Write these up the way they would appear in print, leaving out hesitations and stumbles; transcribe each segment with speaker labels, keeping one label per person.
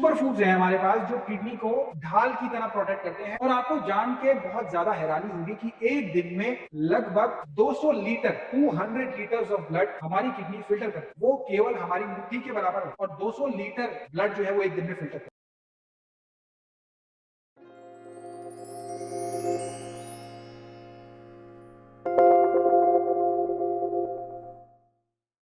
Speaker 1: Super foods हैं हमारे पास जो किडनी को ढाल की तरह प्रोटेक्ट करते हैं। और आपको जान के बहुत ज्यादा हैरानी होगी कि एक दिन में लगभग 200 लीटर 200 लीटर्स ऑफ ब्लड हमारी किडनी फिल्टर करती है। वो केवल हमारी मुट्ठी के बराबर है और 200 लीटर ब्लड जो है वो एक दिन में फिल्टर करती है।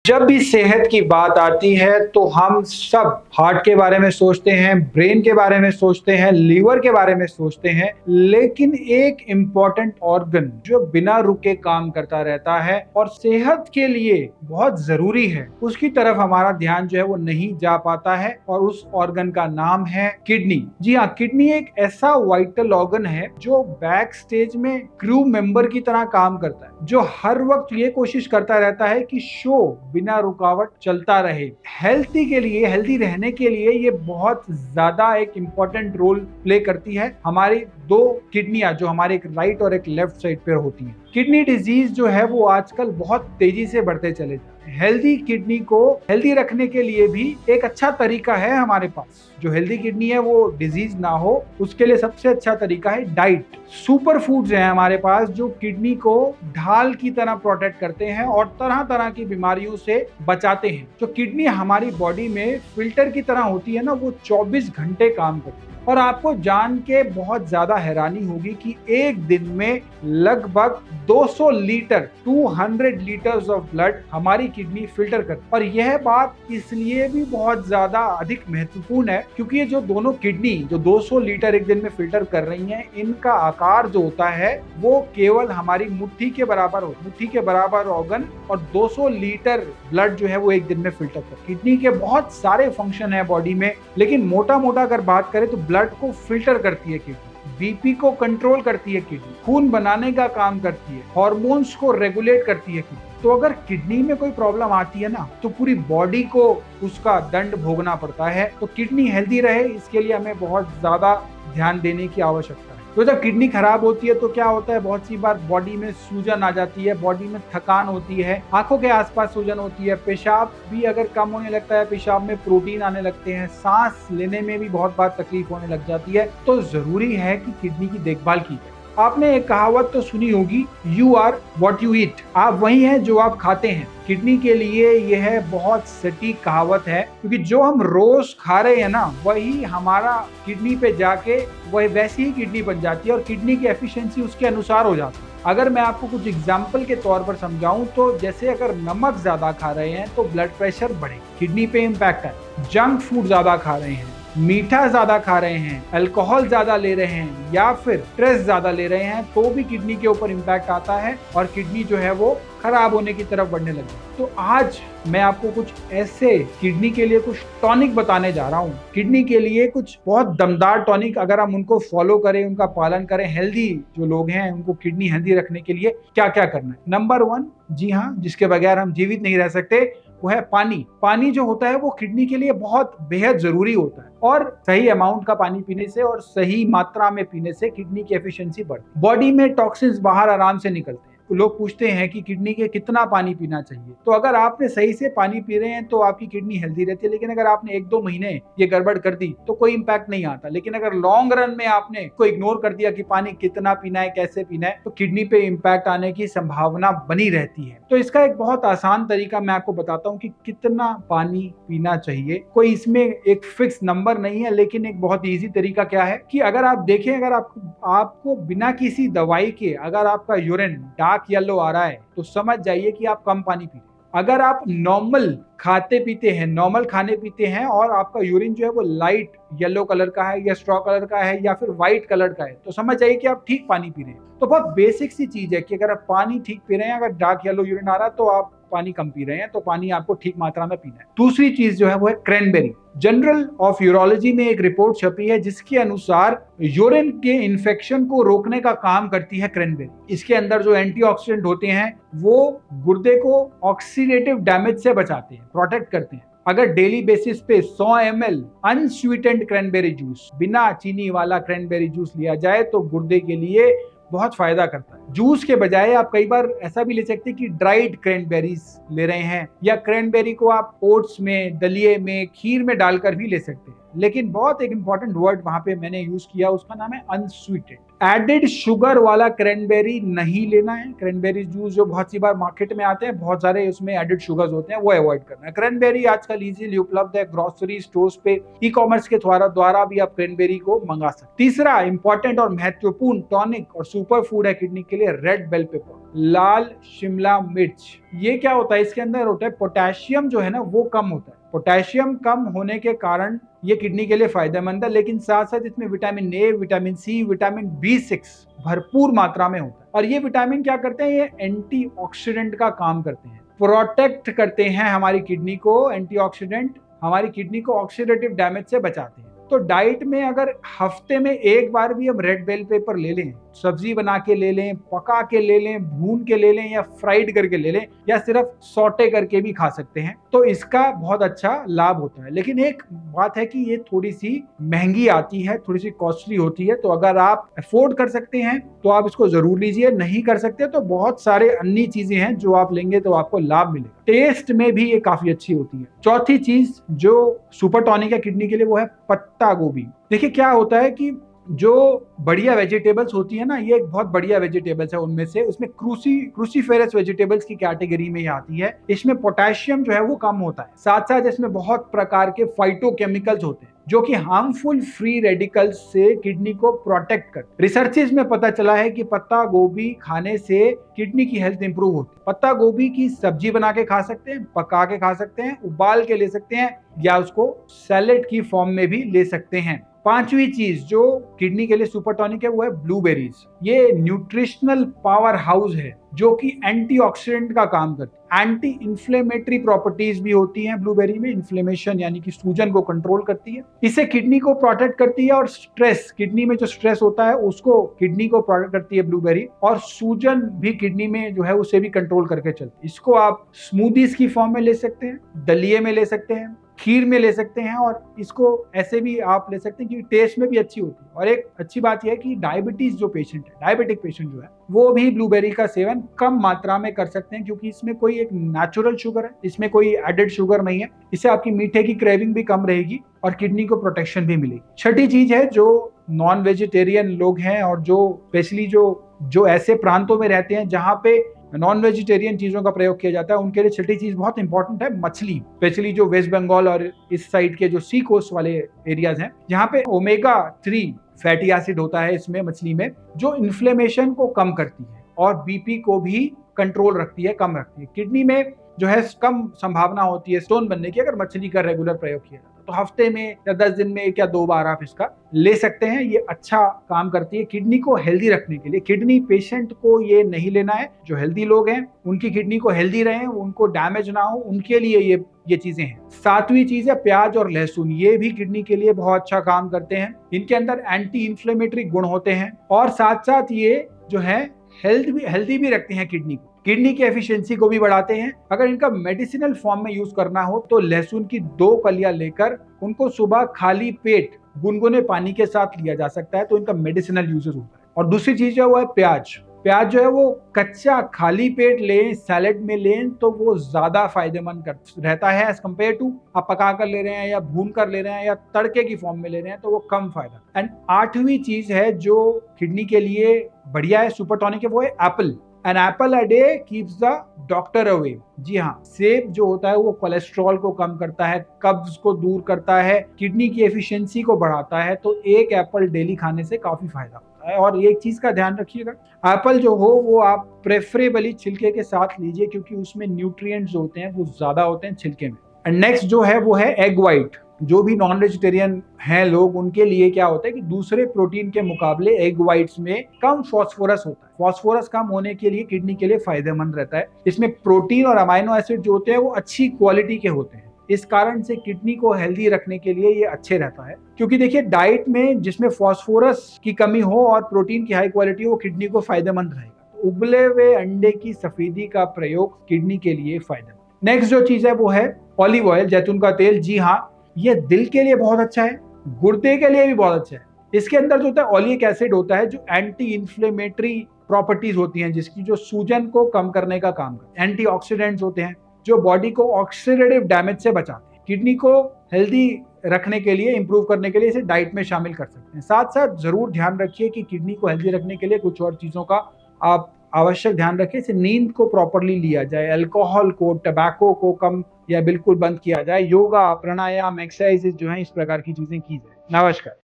Speaker 1: जब भी सेहत की बात आती है तो हम सब हार्ट के बारे में सोचते हैं, ब्रेन के बारे में सोचते हैं, लीवर के बारे में सोचते हैं, लेकिन एक इम्पॉर्टेंट ऑर्गन जो बिना रुके काम करता रहता है और सेहत के लिए बहुत जरूरी है, उसकी तरफ हमारा ध्यान जो है वो नहीं जा पाता है और उस ऑर्गन का नाम है किडनी। जी हाँ, किडनी एक ऐसा वाइटल ऑर्गन है जो बैक स्टेज में क्रू मेंबर की तरह काम करता है, जो हर वक्त ये कोशिश करता रहता है कि शो बिना रुकावट चलता रहे। हेल्दी रहने के लिए ये बहुत ज्यादा एक इम्पोर्टेंट रोल प्ले करती है। हमारी दो किडनियां जो हमारे एक राइट और एक लेफ्ट साइड पे होती हैं। किडनी डिजीज जो है वो आजकल बहुत तेजी से बढ़ते चले जाते हैं। हेल्दी किडनी को हेल्दी रखने के लिए भी एक अच्छा तरीका है हमारे पास। जो हेल्दी किडनी है वो डिजीज ना हो, उसके लिए सबसे अच्छा तरीका है डाइट। सुपर फूड्स हैं हमारे पास जो किडनी को ढाल की तरह प्रोटेक्ट करते हैं और तरह तरह की बीमारियों से बचाते हैं। जो किडनी हमारी बॉडी में फिल्टर की तरह होती है ना, वो 24 घंटे काम करती है। और आपको जान के बहुत ज्यादा हैरानी होगी कि एक दिन में लगभग 200 लीटर 200 लीटर्स ऑफ ब्लड हमारी किडनी फिल्टर करती है। और यह बात इसलिए भी बहुत ज्यादा अधिक महत्वपूर्ण है क्योंकि ये जो दोनों किडनी जो 200 लीटर एक दिन में फिल्टर कर रही हैं, इनका आकार जो होता है वो केवल हमारी मुट्ठी के बराबर हो, मुट्ठी के बराबर ऑर्गन, और 200 लीटर ब्लड जो है वो एक दिन में फिल्टर कर। किडनी के बहुत सारे फंक्शन है बॉडी में, लेकिन मोटा मोटा अगर बात करें तो ब्लड को फिल्टर करती है किडनी, बीपी को कंट्रोल करती है किडनी, खून बनाने का काम करती है, हार्मोन्स को रेगुलेट करती है किडनी। तो अगर किडनी में कोई प्रॉब्लम आती है ना, तो पूरी बॉडी को उसका दंड भोगना पड़ता है। तो किडनी हेल्दी रहे, इसके लिए हमें बहुत ज्यादा ध्यान देने की आवश्यकता है। तो जब किडनी खराब होती है तो क्या होता है, बहुत सी बार बॉडी में सूजन आ जाती है, बॉडी में थकान होती है, आंखों के आसपास सूजन होती है, पेशाब भी अगर कम होने लगता है, पेशाब में प्रोटीन आने लगते हैं, सांस लेने में भी बहुत बार तकलीफ होने लग जाती है। तो जरूरी है कि किडनी की देखभाल की जाए। आपने एक कहावत तो सुनी होगी, you are what you eat, आप वही हैं जो आप खाते हैं। किडनी के लिए यह बहुत सटीक कहावत है क्योंकि जो हम रोज खा रहे हैं ना, वही हमारा किडनी पे जाके वही वैसी ही किडनी बन जाती है और किडनी की एफिशिएंसी उसके अनुसार हो जाती है। अगर मैं आपको कुछ एग्जाम्पल के तौर पर समझाऊं तो जैसे अगर नमक ज्यादा खा रहे हैं तो ब्लड प्रेशर बढ़े, किडनी पे इम्पैक्ट है। जंक फूड ज्यादा खा रहे हैं, मीठा ज्यादा खा रहे हैं, अल्कोहल ज्यादा ले रहे हैं या फिर स्ट्रेस ज्यादा ले रहे हैं, तो भी किडनी के ऊपर इम्पैक्ट आता है और किडनी जो है वो खराब होने की तरफ बढ़ने लगी। तो आज मैं आपको कुछ ऐसे किडनी के लिए कुछ टॉनिक बताने जा रहा हूँ। किडनी के लिए कुछ बहुत दमदार टॉनिक, अगर हम उनको फॉलो करें, उनका पालन करें, हेल्दी जो लोग हैं उनको किडनी हेल्दी रखने के लिए क्या क्या करना है। नंबर 1, जी हाँ, जिसके बगैर हम जीवित नहीं रह सकते, वो है पानी। पानी जो होता है वो किडनी के लिए बहुत बेहद जरूरी होता है और सही अमाउंट का पानी पीने से और सही मात्रा में पीने से किडनी की एफिशिएंसी बढ़ती है। बॉडी में टॉक्सिन्स बाहर आराम से निकलते हैं। लोग पूछते हैं कि किडनी के कितना पानी पीना चाहिए, तो अगर आपने सही से पानी पी रहे हैं तो आपकी किडनी हेल्दी रहती है। लेकिन अगर आपने 1-2 महीने ये गड़बड़ कर दी तो कोई इम्पैक्ट नहीं आता। लेकिन अगर लॉन्ग रन में आपने को इग्नोर कर दिया कि पानी कितना पीना है, कैसे पीना है, तो किडनी पे इम्पैक्ट आने की संभावना बनी रहती है। तो इसका एक बहुत आसान तरीका मैं आपको बताता हूँ कि कितना पानी पीना चाहिए। कोई इसमें एक फिक्स नंबर नहीं है, लेकिन एक बहुत ईजी तरीका क्या है कि अगर आप देखें, अगर आपको बिना किसी दवाई के अगर आपका यूरिन डार्क येलो आ रहा है तो समझ जाइए कि आप कम पानी पी रहे हैं। अगर आप नॉर्मल खाते पीते हैं, नॉर्मल खाने पीते हैं और आपका यूरिन जो है वो लाइट येलो कलर का है या स्ट्रॉ कलर का है या फिर व्हाइट कलर का है, तो समझ जाइए कि आप ठीक पानी पी रहे हैं। तो बहुत बेसिक सी चीज है कि अगर आप पानी ठीक पी रहे हैं, अगर डार्क येलो यूरिन आ रहा है तो आप पानी कम पी रहे हैं, तो पानी आपको ठीक मात्रा में पीना है। दूसरी चीज जो है वो है क्रैनबेरी। जनरल ऑफ यूरोलॉजी में एक रिपोर्ट छपी है जिसके अनुसार यूरिन के इन्फेक्शन को रोकने का काम करती है क्रैनबेरी। इसके अंदर जो एंटीऑक्सीडेंट होते हैं वो गुर्दे को ऑक्सीडेटिव डैमेज से बचाते हैं, प्रोटेक्ट करते हैं। अगर डेली बेसिस पे 100 ml अनस्वीटेंड क्रैनबेरी जूस, बिना चीनी वाला क्रैनबेरी जूस लिया जाए तो गुर्दे के लिए बहुत फायदा करता है। जूस के बजाय आप कई बार ऐसा भी ले सकते हैं कि ड्राइड क्रैनबेरीज ले रहे हैं, या क्रैनबेरी को आप ओट्स में, दलिए में, खीर में डालकर भी ले सकते हैं। लेकिन बहुत एक इंपॉर्टेंट वर्ड वहां पे मैंने यूज किया, उसका नाम है अनस्वीटेड। एडेड शुगर वाला क्रैनबेरी नहीं लेना है। क्रैनबेरी जूस जो बहुत सी बार मार्केट में आते हैं, बहुत सारे उसमें एडेड शुगर्स होते हैं, वो अवॉइड करना है। क्रैनबेरी आजकल इजीली उपलब्ध है ग्रोसरी स्टोर्स पे, ई कॉमर्स के द्वारा भी आप क्रैनबेरी को मंगा सकते। तीसरा इंपॉर्टेंट और महत्वपूर्ण टॉनिक और सुपर फूड है किडनी के लिए, रेड बेल पेपर, लाल शिमला मिर्च। ये क्या होता है, इसके अंदर होता है पोटेशियम जो है ना वो कम होता है। पोटेशियम कम होने के कारण ये किडनी के लिए फायदेमंद है, लेकिन साथ साथ इसमें vitamin A, vitamin C, vitamin B6 भरपूर मात्रा में होता है। और ये विटामिन क्या करते हैं, ये एंटीऑक्सीडेंट का काम करते हैं, प्रोटेक्ट करते हैं हमारी किडनी को। एंटीऑक्सीडेंट हमारी किडनी को ऑक्सीडेटिव डैमेज से बचाते हैं। तो डाइट में अगर हफ्ते में एक बार भी हम रेड बेल पेपर ले लें, सब्जी बना के ले लें, पका के ले लें, भून के ले लें, या फ्राइड करके ले लें, या सिर्फ सॉटे करके भी खा सकते हैं, तो इसका बहुत अच्छा लाभ होता है। लेकिन एक बात है कि ये थोड़ी सी महंगी आती है, थोड़ी सी कॉस्टली होती है। तो अगर आप अफोर्ड कर सकते हैं तो आप इसको जरूर लीजिए, नहीं कर सकते तो बहुत सारे अन्य चीजें हैं जो आप लेंगे तो आपको लाभ मिलेगा। टेस्ट में भी ये काफी अच्छी होती है। चौथी चीज जो सुपर टॉनिक है किडनी के लिए, वो है पत्ता गोभी। देखिए क्या होता है कि जो बढ़िया वेजिटेबल्स होती है ना, ये एक बहुत बढ़िया वेजिटेबल्स है उनमें से, उसमें क्रूसीफेरस वेजिटेबल्स की कैटेगरी में आती है। इसमें पोटेशियम जो है वो कम होता है, साथ साथ इसमें बहुत प्रकार के फाइटोकेमिकल्स होते हैं जो कि हार्मफुल फ्री रेडिकल्स से किडनी को प्रोटेक्ट करते। रिसर्चेस में पता चला है कि पत्ता गोभी खाने से किडनी की हेल्थ इंप्रूव होती है। पत्ता गोभी की सब्जी बना के खा सकते हैं, पका के खा सकते हैं, उबाल के ले सकते हैं, या उसको सैलेड की फॉर्म में भी ले सकते हैं। पांचवी चीज जो किडनी के लिए सुपर टॉनिक है वो है ब्लूबेरीज। ये न्यूट्रिशनल पावर हाउस है जो कि एंटीऑक्सीडेंट का काम करती है। एंटी इंफ्लेमेटरी प्रॉपर्टीज भी होती हैं ब्लूबेरी में। इन्फ्लेमेशन यानी कि सूजन को कंट्रोल करती है, इससे किडनी को प्रोटेक्ट करती है। और स्ट्रेस, किडनी में जो स्ट्रेस होता है उसको किडनी को प्रोटेक्ट करती है ब्लूबेरी। और सूजन भी किडनी में जो है उसे भी कंट्रोल करके चलती है। इसको आप स्मूदीज की फॉर्म में ले सकते हैं, दलिये में ले सकते हैं, खीर में ले सकते हैं, और इसको ऐसे भी आप ले सकते हैं क्योंकि टेस्ट में भी अच्छी होती है। और एक अच्छी बात यह है कि डायबिटीज जो पेशेंट है, डायबिटिक पेशेंट जो है, वो भी ब्लूबेरी का सेवन कम मात्रा में कर सकते हैं, क्योंकि इसमें कोई एक नेचुरल शुगर है, इसमें कोई एडेड शुगर नहीं है। इससे आपकी मीठे की क्रेविंग भी कम रहेगी और किडनी को प्रोटेक्शन भी मिलेगी। छठी चीज है, जो नॉन वेजिटेरियन लोग हैं और जो स्पेशली जो ऐसे प्रांतों में रहते हैं जहाँ पे नॉन वेजिटेरियन चीजों का प्रयोग किया जाता है, उनके लिए छठी चीज बहुत इंपॉर्टेंट है, मछली। स्पेशली जो वेस्ट बंगाल और इस साइड के जो सी कोस्ट वाले एरियाज हैं, जहाँ पे ओमेगा 3 फैटी एसिड होता है इसमें, मछली में, जो इन्फ्लेमेशन को कम करती है और बीपी को भी कंट्रोल रखती है, कम रखती है। किडनी में जो है कम संभावना होती है स्टोन बनने की अगर मछली का रेगुलर प्रयोग किया जाता है। तो हफ्ते में या 10 दिन में एक या 2 बार आप इसका ले सकते हैं। ये अच्छा काम करती है किडनी को हेल्दी रखने के लिए। किडनी पेशेंट को ये नहीं लेना है, जो हेल्दी लोग हैं उनकी किडनी को हेल्दी रहे, उनको डैमेज ना हो, उनके लिए ये चीजें हैं। सातवीं चीज है प्याज और लहसुन। ये भी किडनी के लिए बहुत अच्छा काम करते हैं। इनके अंदर एंटी इंफ्लेमेटरी गुण होते हैं और साथ साथ ये जो है हेल्दी भी रखते हैं किडनी को। किडनी की एफिशिएंसी को भी बढ़ाते हैं। अगर इनका मेडिसिनल फॉर्म में यूज करना हो तो लहसुन की 2 कलियां लेकर उनको सुबह खाली पेट गुनगुने पानी के साथ लिया जा सकता है, तो इनका मेडिसिनल यूजेस होता है। और दूसरी चीज है वो है प्याज। प्याज जो है वो कच्चा खाली पेट लें, सैलेड में लें तो वो ज्यादा फायदेमंद रहता है एज कम्पेयर टू आप पका कर ले रहे हैं या भून कर ले रहे हैं या तड़के की फॉर्म में ले रहे हैं, तो वो कम फायदा। एंड 8वीं चीज है जो किडनी के लिए बढ़िया है, सुपर टॉनिक है, वो है Apple. An apple a day keeps the doctor away। जी हाँ, सेब जो होता है वो कोलेस्ट्रॉल को कम करता है, कब्ज को दूर करता है, किडनी की एफिशिएंसी को बढ़ाता है। तो एक एप्पल डेली खाने से काफी फायदा होता है। और एक चीज का ध्यान रखिएगा, एप्पल जो हो वो आप प्रेफरेबली छिलके के साथ लीजिए, क्योंकि उसमें न्यूट्रिएंट्स होते हैं वो ज्यादा होते हैं छिलके में। एंड नेक्स्ट जो है वो है एग व्हाइट। जो भी नॉन वेजिटेरियन हैं लोग, उनके लिए क्या होता है कि दूसरे प्रोटीन के मुकाबले एग व्हाइट्स में कम फास्फोरस होता है। फास्फोरस कम होने के लिए किडनी के लिए फायदेमंद रहता है। इसमें प्रोटीन और अमाइनो एसिड जो होते हैं वो अच्छी क्वालिटी के होते हैं। इस कारण से किडनी को हेल्दी रखने के लिए ये अच्छे रहता है। क्योंकि देखिए डाइट में जिसमें फास्फोरस की कमी हो और प्रोटीन की हाई क्वालिटी हो, वो किडनी को फायदेमंद रहेगा। तो उबले हुए अंडे की सफेदी का प्रयोग किडनी के लिए फायदेमंद। नेक्स्ट जो चीज है वो है ऑलिव ऑयल, जैतून का तेल। जी हाँ, ये दिल के लिए बहुत अच्छा है, गुर्दे के लिए भी बहुत अच्छा है। इसके अंदर जो होता है ओलिक एसिड होता है, जो एंटी इंफ्लेमेटरी प्रॉपर्टीज होती हैं, जिसकी जो सूजन को कम करने का काम करते हैं। एंटीऑक्सीडेंट्स होते हैं जो बॉडी को ऑक्सीडेटिव डैमेज से बचाते हैं। किडनी को हेल्दी रखने के लिए, इंप्रूव करने के लिए इसे डाइट में शामिल कर सकते हैं। साथ साथ जरूर ध्यान रखिए कि किडनी को हेल्दी रखने के लिए कुछ और चीजों का आप आवश्यक ध्यान रखें। इसे नींद को प्रॉपरली लिया जाए, अल्कोहल को, टबैको को कम या बिल्कुल बंद किया जाए, योगा, प्राणायाम, एक्सरसाइजेज जो है इस प्रकार की चीजें की जाए। नमस्कार।